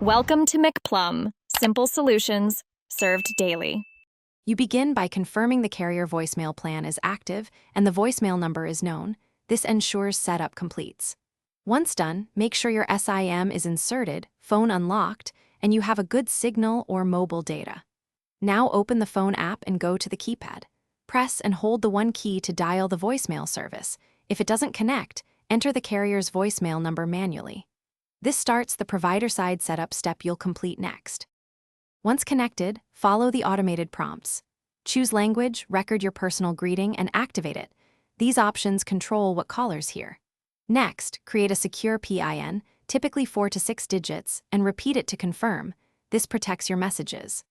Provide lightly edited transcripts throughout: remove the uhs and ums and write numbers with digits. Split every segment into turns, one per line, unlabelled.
Welcome to McPlum, simple solutions served daily.
You begin by confirming the carrier voicemail plan is active and the voicemail number is known. This ensures setup completes. Once done, make sure your SIM is inserted, phone unlocked, and you have a good signal or mobile data. Now open the phone app and go to the keypad. Press and hold the one key to dial the voicemail service. If it doesn't connect, enter the carrier's voicemail number manually. This starts the provider-side setup step you'll complete next. Once connected, follow the automated prompts. Choose language, record your personal greeting, and activate it. These options control what callers hear. Next, create a secure PIN, typically 4 to 6 digits, and repeat it to confirm. This protects your messages.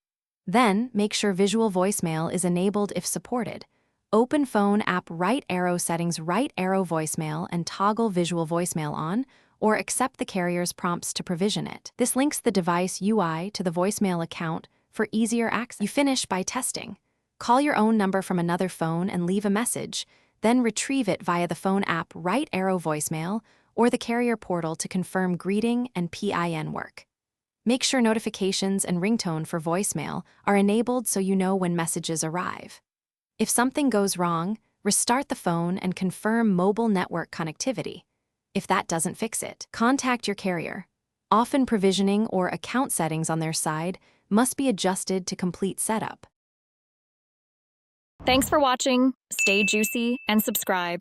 Then, make sure visual voicemail is enabled if supported. Open phone app right arrow settings right arrow voicemail and toggle visual voicemail on, or accept the carrier's prompts to provision it. This links the device UI to the voicemail account for easier access. You finish by testing. Call your own number from another phone and leave a message, then retrieve it via the phone app right arrow voicemail or the carrier portal to confirm greeting and PIN work. Make sure notifications and ringtone for voicemail are enabled so you know when messages arrive. If something goes wrong, restart the phone and confirm mobile network connectivity. If that doesn't fix it, contact your carrier. Often provisioning or account settings on their side must be adjusted to complete setup.
Thanks for watching. Stay juicy and subscribe.